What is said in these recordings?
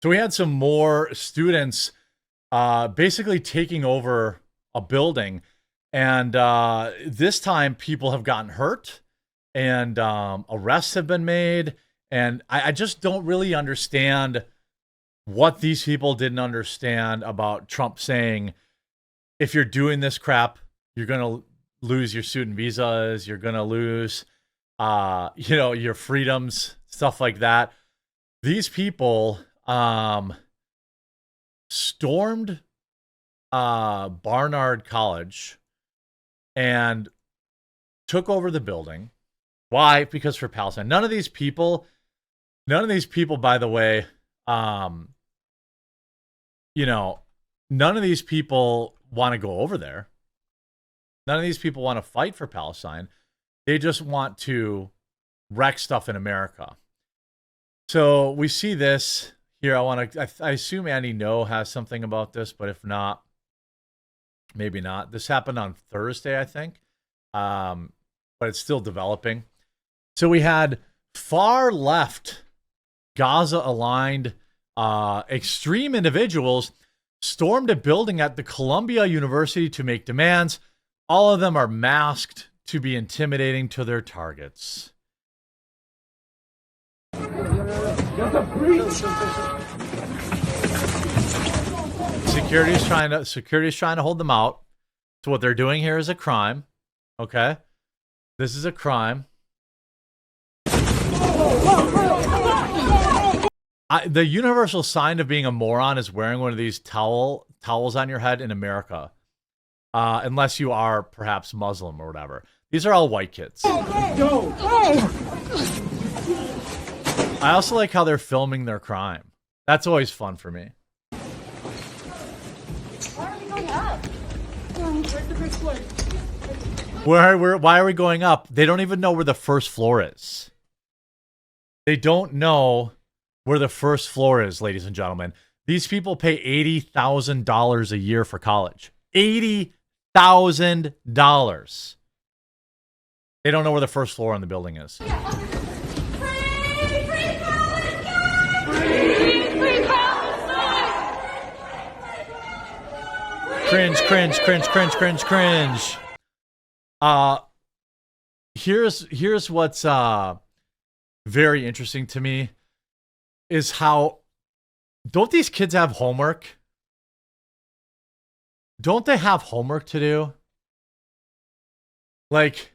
So we had some more students basically taking over a building. And this time people have gotten hurt and arrests have been made. And I just don't really understand what these people didn't understand about Trump saying, if you're doing this crap, you're going to lose your student visas. You're going to lose, your freedoms, stuff like that. These people stormed Barnard College and took over the building. Why? Because for Palestine. None of these people, by the way, none of these people want to go over there. None of these people want to fight for Palestine. They just want to wreck stuff in America. So we see this here. I assume Andy No has something about this, but if not, maybe not. This happened on Thursday, I think, but it's still developing. So we had far left, Gaza-aligned, extreme individuals stormed a building at the Columbia University to make demands. All of them are masked to be intimidating to their targets. There's a breach. Security's trying to hold them out. So what they're doing here is a crime. Okay? This is a crime. The universal sign of being a moron is wearing one of these towels on your head in America. Unless you are perhaps Muslim or whatever. These are all white kids. I also like how they're filming their crime. That's always fun for me. Why are we going up? Where's the first floor? Why are we going up? They don't even know where the first floor is. They don't know where the first floor is, ladies and gentlemen. These people pay $80,000 a year for college. $80,000. They don't know where the first floor on the building is. Cringe. Here's what's very interesting to me is how, don't these kids have homework? Don't they have homework to do? Like,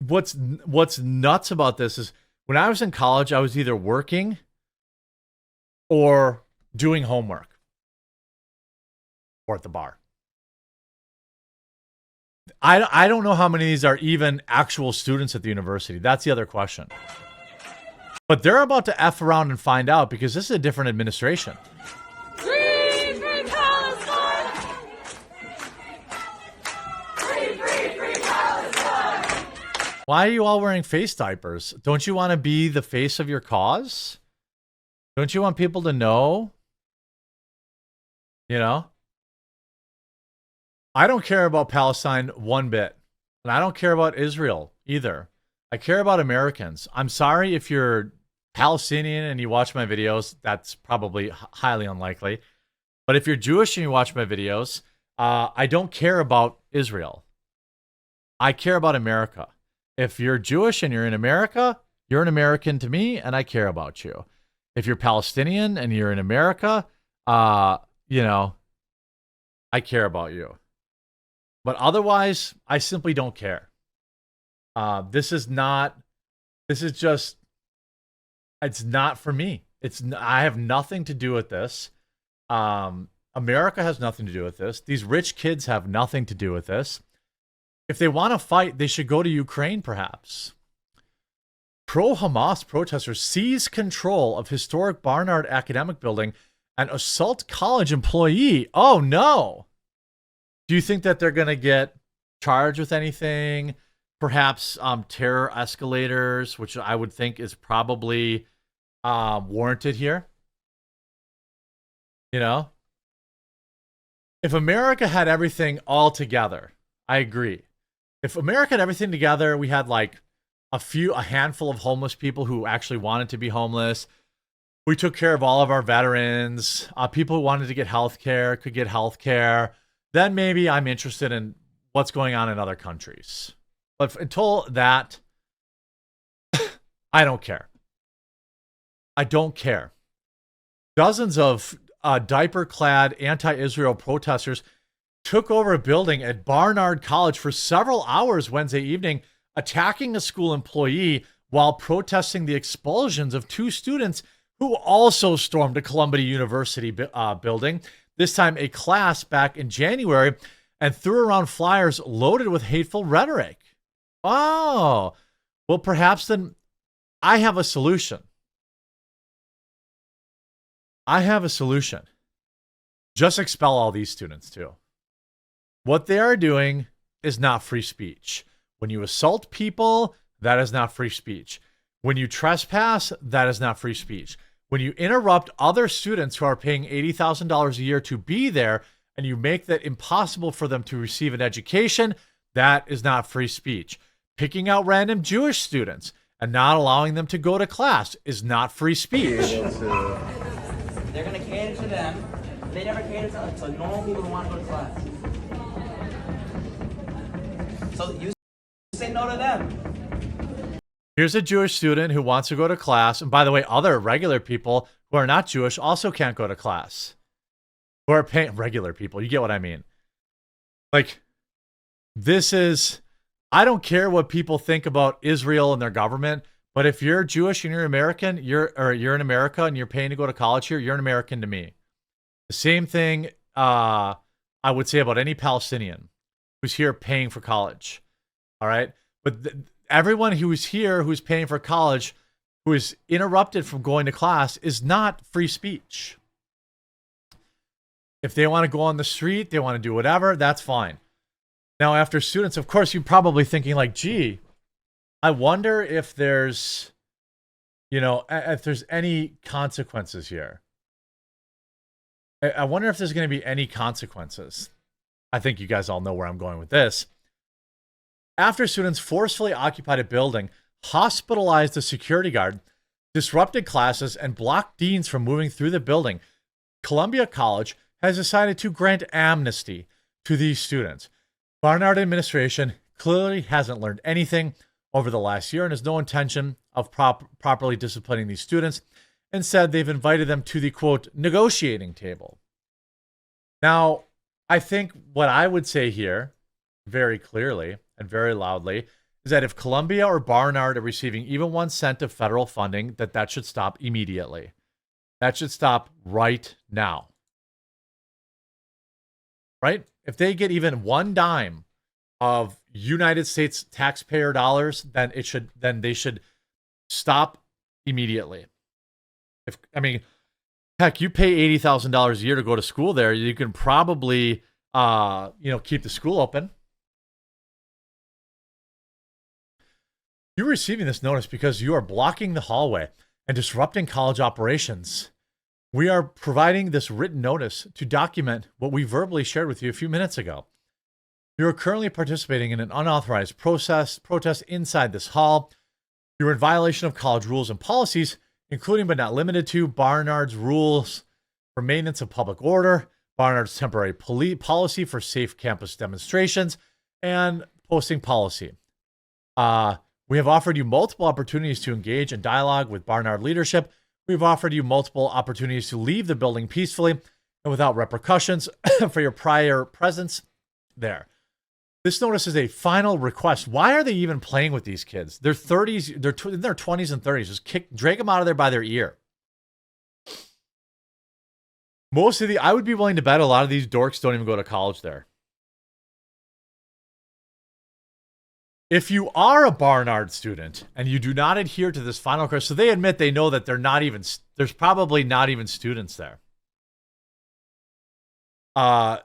what's nuts about this is when I was in college, I was either working or doing homework or at the bar. I don't know how many of these are even actual students at the university. That's the other question. But they're about to F around and find out because this is a different administration. Free Palestine! Free Palestine! Why are you all wearing face diapers? Don't you want to be the face of your cause? Don't you want people to know? You know? I don't care about Palestine one bit. And I don't care about Israel either. I care about Americans. I'm sorry if you're Palestinian and you watch my videos. That's probably highly unlikely. But if you're Jewish and you watch my videos, I don't care about Israel. I care about America. If you're Jewish and you're in America, you're an American to me, and I care about you. If you're Palestinian and you're in America, I care about you. But otherwise, I simply don't care. It's not for me. I have nothing to do with this. America has nothing to do with this. These rich kids have nothing to do with this. If they want to fight, they should go to Ukraine, perhaps. Pro-Hamas protesters seize control of historic Barnard Academic Building and assault college employee. Oh, no. Do you think that they're going to get charged with anything? Perhaps terror escalators, which I would think is probably warranted here. You know? If America had everything all together, I agree. If America had everything together, we had like a handful of homeless people who actually wanted to be homeless. We took care of all of our veterans. People who wanted to get health care could get health care. Then maybe I'm interested in what's going on in other countries. But until that, I don't care. I don't care. Dozens of diaper-clad anti-Israel protesters took over a building at Barnard College for several hours Wednesday evening, attacking a school employee while protesting the expulsions of 2 students who also stormed a Columbia University building, this time a class back in January, and threw around flyers loaded with hateful rhetoric. Oh, well, perhaps then I have a solution. I have a solution. Just expel all these students too. What they are doing is not free speech. When you assault people, that is not free speech. When you trespass, that is not free speech. When you interrupt other students who are paying $80,000 a year to be there and you make that impossible for them to receive an education, that is not free speech. Picking out random Jewish students and not allowing them to go to class is not free speech. They're going to cater to them. They never cater to normal people who want to go to class. So you say no to them. Here's a Jewish student who wants to go to class. And by the way, other regular people who are not Jewish also can't go to class. Who are paying regular people. You get what I mean? Like, this is, I don't care what people think about Israel and their government, but if you're Jewish and you're American, you're in America and you're paying to go to college here, you're an American to me. The same thing I would say about any Palestinian who's here paying for college. All right? But everyone who is here who's paying for college, who is interrupted from going to class, is not free speech. If they want to go on the street, they want to do whatever, that's fine. Now, after students, of course, you're probably thinking like, gee, I wonder if there's, if there's any consequences here. I wonder if there's going to be any consequences. I think you guys all know where I'm going with this. After students forcefully occupied a building, hospitalized a security guard, disrupted classes, and blocked deans from moving through the building, Columbia College has decided to grant amnesty to these students. Barnard administration clearly hasn't learned anything over the last year and has no intention of properly disciplining these students. Instead, they've invited them to the, quote, negotiating table. Now, I think what I would say here, very clearly and very loudly, is that if Columbia or Barnard are receiving even 1 cent of federal funding, that should stop immediately. That should stop right now. Right? If they get even 1 dime of United States taxpayer dollars, then they should stop immediately. Heck, you pay $80,000 a year to go to school there, you can probably keep the school open. You're receiving this notice because you are blocking the hallway and disrupting college operations. We are providing this written notice to document what we verbally shared with you a few minutes ago. You are currently participating in an unauthorized protest inside this hall. You're in violation of college rules and policies, including but not limited to Barnard's rules for maintenance of public order, Barnard's temporary policy for safe campus demonstrations, and posting policy. We have offered you multiple opportunities to engage in dialogue with Barnard leadership. We've offered you multiple opportunities to leave the building peacefully and without repercussions for your prior presence there. This notice is a final request. Why are they even playing with these kids? They're 30s, they're in their 20s and 30s. Just drag them out of there by their ear. I would be willing to bet a lot of these dorks don't even go to college there. If you are a Barnard student and you do not adhere to this final request, so they admit they know that there's probably not even students there.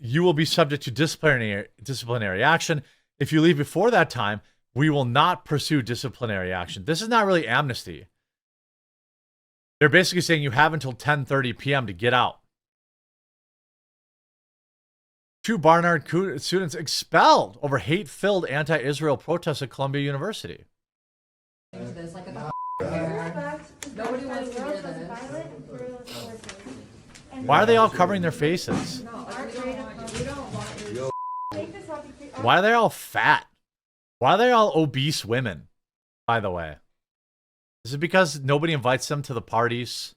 You will be subject to disciplinary action. If you leave before that time, we will not pursue disciplinary action. This is not really amnesty. They're basically saying you have until 10:30 p.m. to get out. 2 Barnard students expelled over hate-filled anti-Israel protests at Columbia University. Nobody Nobody wants to hear this. Why are they all covering their faces? Why are they all fat? Why are they all obese women, by the way? Is it because nobody invites them to the parties?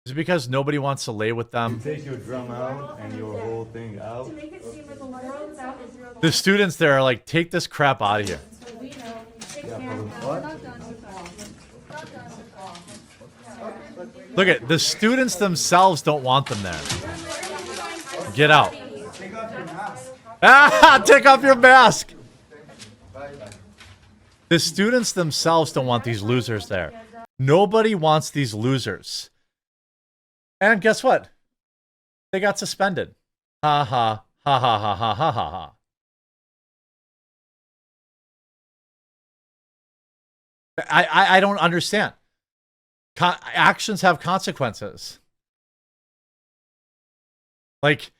Is it because nobody wants to lay with them? You take your drum out and your whole thing out. To make it seem like the world without Israel. The students there are like, take this crap out of here. We know. Look at the students themselves don't want them there. Get out. Ah, take off your mask. The students themselves don't want these losers there. Nobody wants these losers. And guess what? They got suspended. Ha ha ha ha ha ha ha ha ha. I don't understand. Actions have consequences. Like,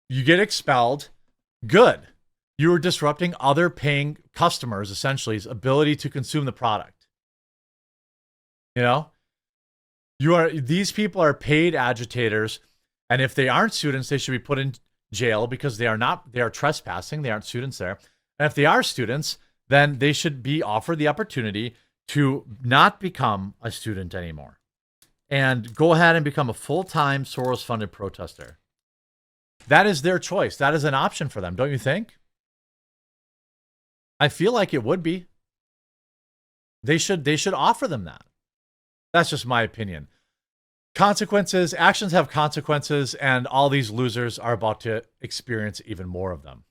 you get expelled, good. You are disrupting other paying customers, essentially's ability to consume the product. You know? These people are paid agitators, and if they aren't students, they should be put in jail because they are trespassing. They aren't students there. And if they are students, then they should be offered the opportunity to not become a student anymore and go ahead and become a full-time Soros-funded protester. That is their choice. That is an option for them, don't you think? I feel like it would be. They should offer them that. That's just my opinion. Consequences, actions have consequences, and all these losers are about to experience even more of them.